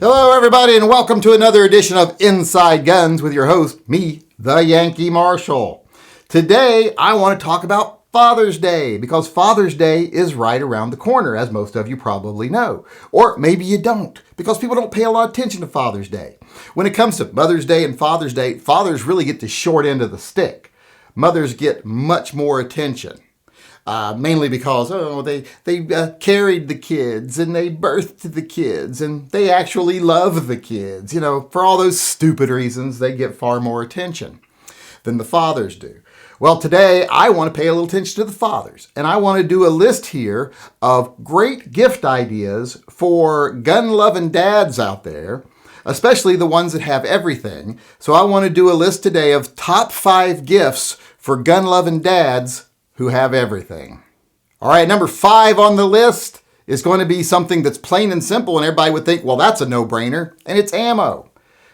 Hello, everybody, and welcome to another edition of Inside Guns with your host, me, the Yankee Marshal. Today, I want to talk about Father's Day, because Father's Day is right around the corner, as most of you probably know. Or maybe you don't, because people don't pay a lot of attention to Father's Day. When it comes to Mother's Day and Father's Day, fathers really get the short end of the stick. Mothers get much more attention. Mainly because, they carried the kids and they birthed the kids and they actually love the kids. For all those stupid reasons, they get far more attention than the fathers do. Well, today I want to pay a little attention to the fathers, and I want to do a list here of great gift ideas for gun-loving dads out there, especially the ones that have everything. So I want to do a list today of top 5 gifts for gun-loving dads who have everything. All right, number 5 on the list is going to be something that's plain and simple, and everybody would think, well, that's a no-brainer, and it's ammo.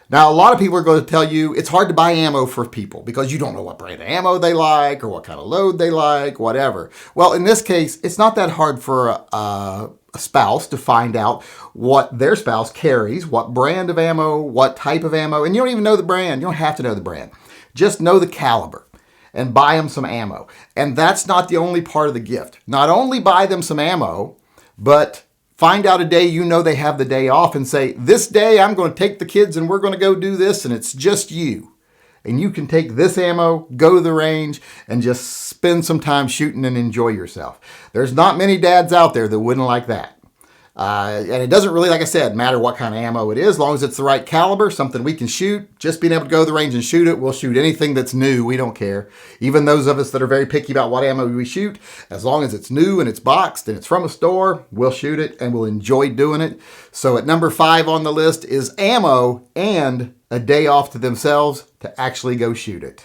Now, a lot of people are going to tell you it's hard to buy ammo for people because you don't know what brand of ammo they like or what kind of load they like, whatever. Well, in this case, it's not that hard for a spouse to find out what their spouse carries, what brand of ammo, what type of ammo, and you don't even know the brand. You don't have to know the brand. Just know the caliber and buy them some ammo. And that's not the only part of the gift. Not only buy them some ammo, but find out a day you know they have the day off and say, this day I'm going to take the kids and we're going to go do this, and it's just you. And you can take this ammo, go to the range, and just spend some time shooting and enjoy yourself. There's not many dads out there that wouldn't like that. And it doesn't really, like I said, matter what kind of ammo it is, as long as it's the right caliber, something we can shoot. Just being able to go to the range and shoot it, we'll shoot anything that's new. We don't care. Even those of us that are very picky about what ammo we shoot, as long as it's new and it's boxed and it's from a store, we'll shoot it and we'll enjoy doing it. So at number 5 on the list is ammo and a day off to themselves to actually go shoot it.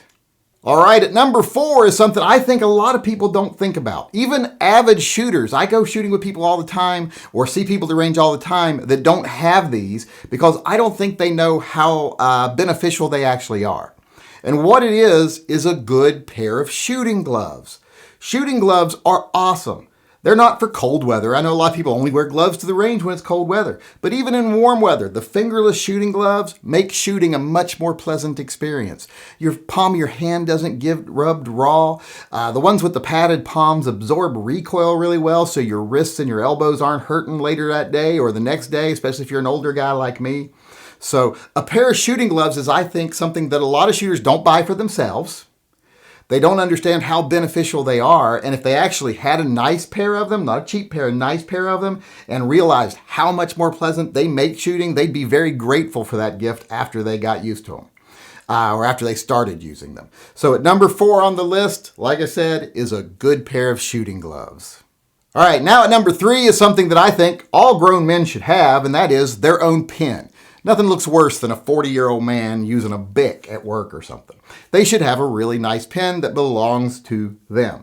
All right, at number 4 is something I think a lot of people don't think about. Even avid shooters. I go shooting with people all the time or see people at the range all the time that don't have these because I don't think they know how beneficial they actually are. And what it is a good pair of shooting gloves. Shooting gloves are awesome. They're not for cold weather. I know a lot of people only wear gloves to the range when it's cold weather. But even in warm weather, the fingerless shooting gloves make shooting a much more pleasant experience. Your palm of your hand doesn't get rubbed raw. The ones with the padded palms absorb recoil really well, so your wrists and your elbows aren't hurting later that day or the next day, especially if you're an older guy like me. So a pair of shooting gloves is, I think, something that a lot of shooters don't buy for themselves. They don't understand how beneficial they are, and if they actually had a nice pair of them, not a cheap pair, a nice pair of them, and realized how much more pleasant they make shooting, they'd be very grateful for that gift after they got used to them, or after they started using them. So at number 4 on the list, like I said, is a good pair of shooting gloves. All right, now at number 3 is something that I think all grown men should have, and that is their own pen. Nothing looks worse than a 40-year-old man using a Bic at work or something. They should have a really nice pen that belongs to them.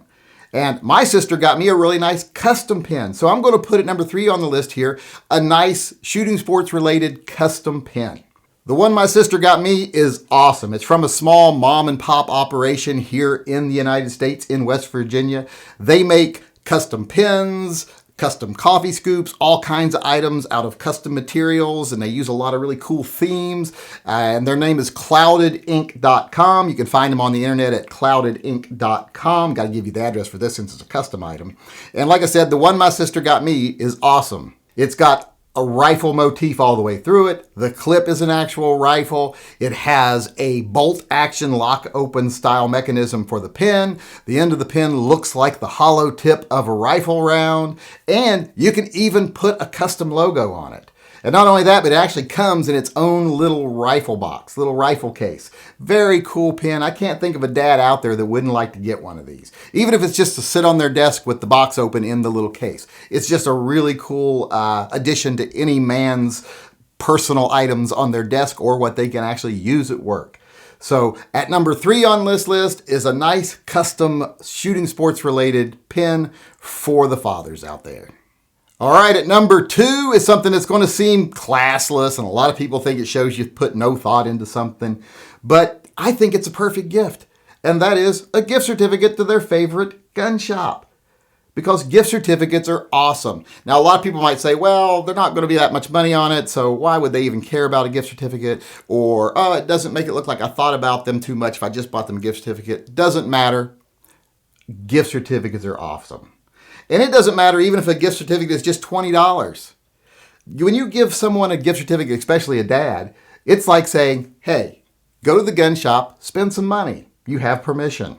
And my sister got me a really nice custom pen. So I'm going to put at number 3 on the list here, a nice shooting sports related custom pen. The one my sister got me is awesome. It's from a small mom and pop operation here in the United States in West Virginia. They make custom pens, custom coffee scoops, all kinds of items out of custom materials, and they use a lot of really cool themes. And their name is cloudedink.com. You can find them on the internet at cloudedink.com. Got to give you the address for this since it's a custom item. And like I said, the one my sister got me is awesome. It's got a rifle motif all the way through it. The clip is an actual rifle. It has a bolt action lock open style mechanism for the pen. The end of the pen looks like the hollow tip of a rifle round, and you can even put a custom logo on it. And not only that, but it actually comes in its own little rifle box, little rifle case. Very cool pen. I can't think of a dad out there that wouldn't like to get one of these. Even if it's just to sit on their desk with the box open in the little case. It's just a really cool addition to any man's personal items on their desk or what they can actually use at work. So at number 3 on this list is a nice custom shooting sports related pen for the fathers out there. All right, at number 2 is something that's going to seem classless, and a lot of people think it shows you put no thought into something, but I think it's a perfect gift, and that is a gift certificate to their favorite gun shop. because gift certificates are awesome. Now, a lot of people might say, well, they're not going to be that much money on it, so why would they even care about a gift certificate? Or, oh, it doesn't make it look like I thought about them too much if I just bought them a gift certificate. Doesn't matter. Gift certificates are awesome. And it doesn't matter even if a gift certificate is just $20. When you give someone a gift certificate, especially a dad, it's like saying, hey, go to the gun shop, spend some money. You have permission.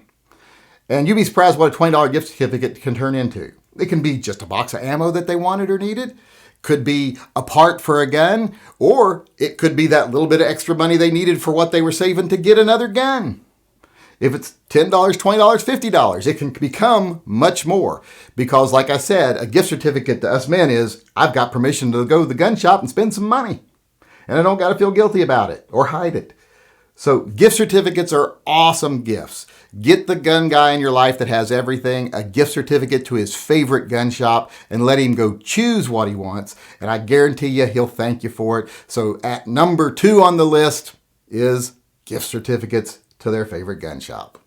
And you'd be surprised what a $20 gift certificate can turn into. It can be just a box of ammo that they wanted or needed. Could be a part for a gun. Or it could be that little bit of extra money they needed for what they were saving to get another gun. If it's $10, $20, $50, it can become much more. Because like I said, a gift certificate to us men is, I've got permission to go to the gun shop and spend some money. And I don't got to feel guilty about it or hide it. So gift certificates are awesome gifts. Get the gun guy in your life that has everything, a gift certificate to his favorite gun shop, and let him go choose what he wants. And I guarantee you he'll thank you for it. So at number 2 on the list is gift certificates to their favorite gun shop.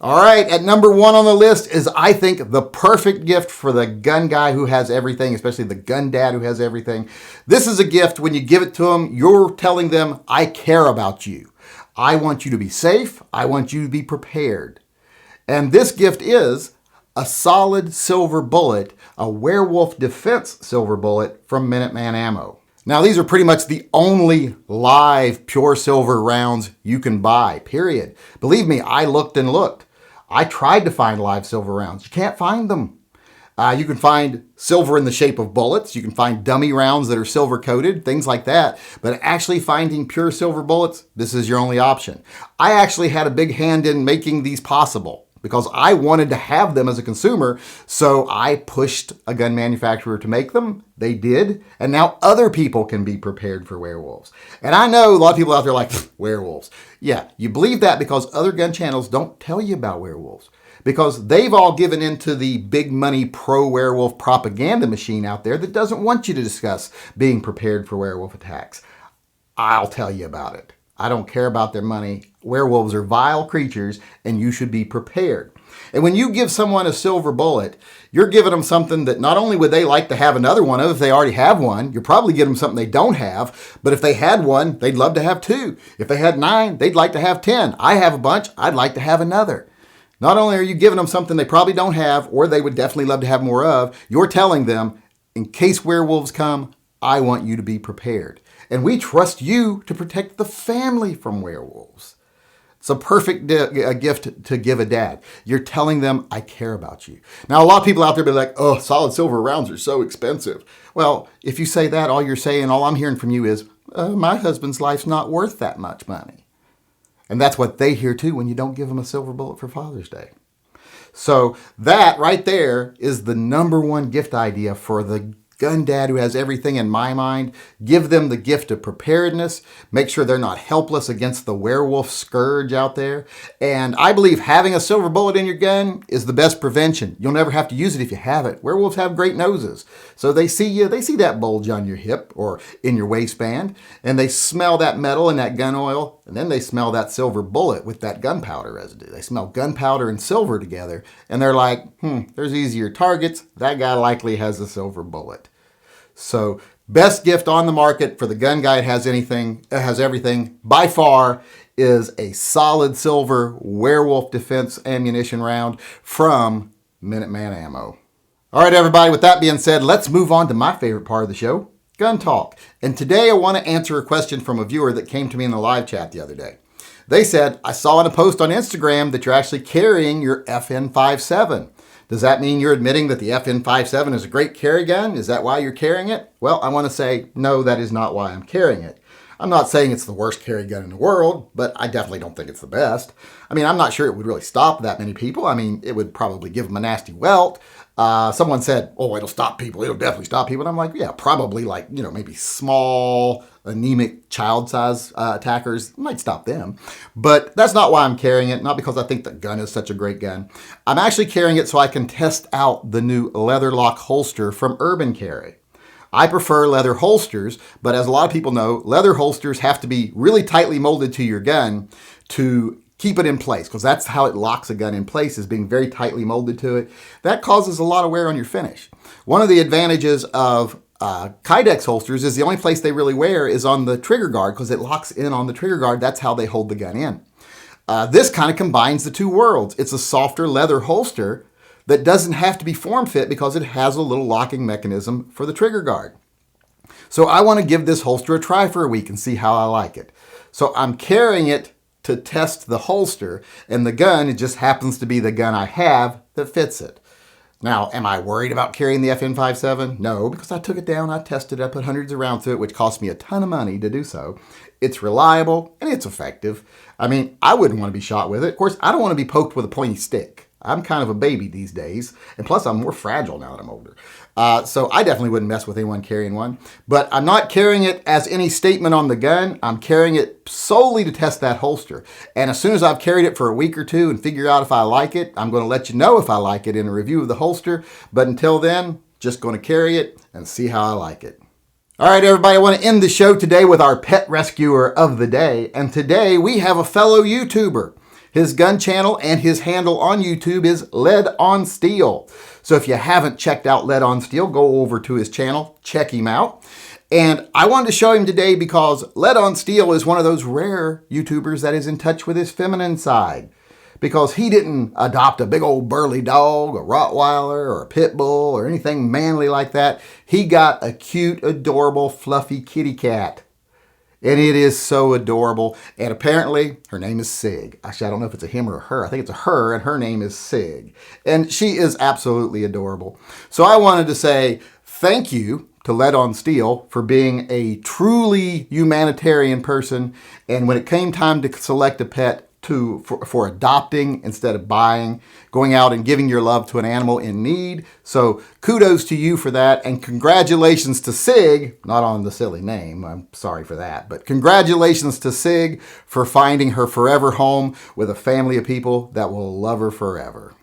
All right, at number 1 on the list is, I think, the perfect gift for the gun guy who has everything, especially the gun dad who has everything. This is a gift, when you give it to them, you're telling them, I care about you. I want you to be safe. I want you to be prepared. And this gift is a solid silver bullet, a Werewolf Defense silver bullet from Minuteman Ammo. Now, these are pretty much the only live pure silver rounds you can buy, period. Believe me, I looked and looked. I tried to find live silver rounds. You can't find them. You can find silver in the shape of bullets. You can find dummy rounds that are silver coated, things like that. But actually finding pure silver bullets, this is your only option. I actually had a big hand in making these possible because I wanted to have them as a consumer. So I pushed a gun manufacturer to make them. They did. And now other people can be prepared for werewolves. And I know a lot of people out there are like, werewolves. Yeah, you believe that because other gun channels don't tell you about werewolves. Because they've all given into the big money pro-werewolf propaganda machine out there that doesn't want you to discuss being prepared for werewolf attacks. I'll tell you about it. I don't care about their money. Werewolves are vile creatures and you should be prepared. And when you give someone a silver bullet, you're giving them something that not only would they like to have another one of if they already have one, you're probably giving them something they don't have, but if they had one, they'd love to have 2. If they had 9, they'd like to have 10. I have a bunch, I'd like to have another. Not only are you giving them something they probably don't have, or they would definitely love to have more of, you're telling them, in case werewolves come, I want you to be prepared. And we trust you to protect the family from werewolves. It's a perfect gift to give a dad. You're telling them, I care about you. Now, a lot of people out there be like, oh, solid silver rounds are so expensive. Well, if you say that, all you're saying, all I'm hearing from you is, my husband's life's not worth that much money. And that's what they hear too when you don't give them a silver bullet for Father's Day. So that right there is the number 1 gift idea for the gun dad who has everything in my mind. Give them the gift of preparedness. Make sure they're not helpless against the werewolf scourge out there. And I believe having a silver bullet in your gun is the best prevention. You'll never have to use it if you have it. Werewolves have great noses. So they see you, they see that bulge on your hip or in your waistband, and they smell that metal and that gun oil, and then they smell that silver bullet with that gunpowder residue. They smell gunpowder and silver together, and they're like, there's easier targets. That guy likely has a silver bullet. So best gift on the market for the gun guy that has everything by far is a solid silver Werewolf Defense ammunition round from Minuteman Ammo. All right, everybody, with that being said, let's move on to my favorite part of the show, Gun Talk. And today I want to answer a question from a viewer that came to me in the live chat the other day. They said, I saw in a post on Instagram that you're actually carrying your FN57. Does that mean you're admitting that the FN57 is a great carry gun? Is that why you're carrying it? Well, I want to say, no, that is not why I'm carrying it. I'm not saying it's the worst carry gun in the world, but I definitely don't think it's the best. I mean, I'm not sure it would really stop that many people. I mean, it would probably give them a nasty welt. Someone said, oh, it'll stop people. It'll definitely stop people. And I'm like, yeah, probably like, maybe small, anemic, child-size attackers. Might stop them. But that's not why I'm carrying it. Not because I think the gun is such a great gun. I'm actually carrying it so I can test out the new leather lock holster from Urban Carry. I prefer leather holsters, but as a lot of people know, leather holsters have to be really tightly molded to your gun to keep it in place, because that's how it locks a gun in place, is being very tightly molded to it. That causes a lot of wear on your finish. One of the advantages of Kydex holsters is the only place they really wear is on the trigger guard, because it locks in on the trigger guard. That's how they hold the gun in. This kind of combines the two worlds. It's a softer leather holster that doesn't have to be form fit because it has a little locking mechanism for the trigger guard. So I want to give this holster a try for a week and see how I like it. So I'm carrying it to test the holster, and the gun, it just happens to be the gun I have that fits it. Now, am I worried about carrying the FN57? No, because I took it down, I tested it, I put hundreds of rounds through it, which cost me a ton of money to do so. It's reliable, and it's effective. I mean, I wouldn't want to be shot with it. Of course, I don't want to be poked with a pointy stick. I'm kind of a baby these days, and plus I'm more fragile now that I'm older. So I definitely wouldn't mess with anyone carrying one. But I'm not carrying it as any statement on the gun. I'm carrying it solely to test that holster. And as soon as I've carried it for a week or two and figure out if I like it, I'm going to let you know if I like it in a review of the holster. But until then, just going to carry it and see how I like it. All right, everybody, I want to end the show today with our pet rescuer of the day. And today we have a fellow YouTuber. His gun channel and his handle on YouTube is Lead on Steel. So if you haven't checked out Lead on Steel, go over to his channel, check him out. And I wanted to show him today because Lead on Steel is one of those rare YouTubers that is in touch with his feminine side. Because he didn't adopt a big old burly dog, a Rottweiler, or a pit bull, or anything manly like that. He got a cute, adorable, fluffy kitty cat. And it is so adorable. And apparently, her name is Sig. Actually, I don't know if it's a him or a her. I think it's a her, and her name is Sig. And she is absolutely adorable. So I wanted to say thank you to Lead on Steel for being a truly humanitarian person. And when it came time to select a pet, for adopting instead of buying, going out and giving your love to an animal in need. So kudos to you for that, and congratulations to Sig, not on the silly name, I'm sorry for that, but congratulations to Sig for finding her forever home with a family of people that will love her forever.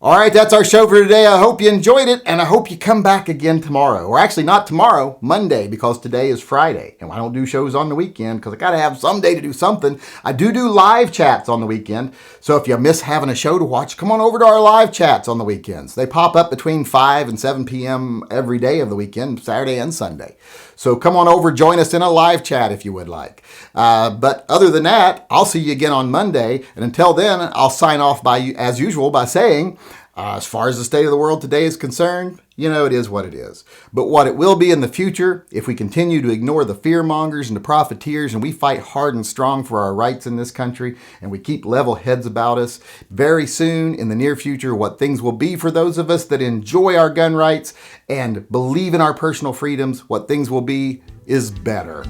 All right, that's our show for today. I hope you enjoyed it, and I hope you come back again tomorrow. Or actually, not tomorrow, Monday, because today is Friday. And I don't do shows on the weekend because I got to have some day to do something. I do live chats on the weekend. So if you miss having a show to watch, come on over to our live chats on the weekends. They pop up between 5 and 7 p.m. every day of the weekend, Saturday and Sunday. So come on over, join us in a live chat if you would like. But other than that, I'll see you again on Monday. And until then, I'll sign off as usual by saying, as far as the state of the world today is concerned, it is what it is. But what it will be in the future, if we continue to ignore the fearmongers and the profiteers, and we fight hard and strong for our rights in this country, and we keep level heads about us, very soon in the near future, what things will be for those of us that enjoy our gun rights and believe in our personal freedoms, what things will be is better.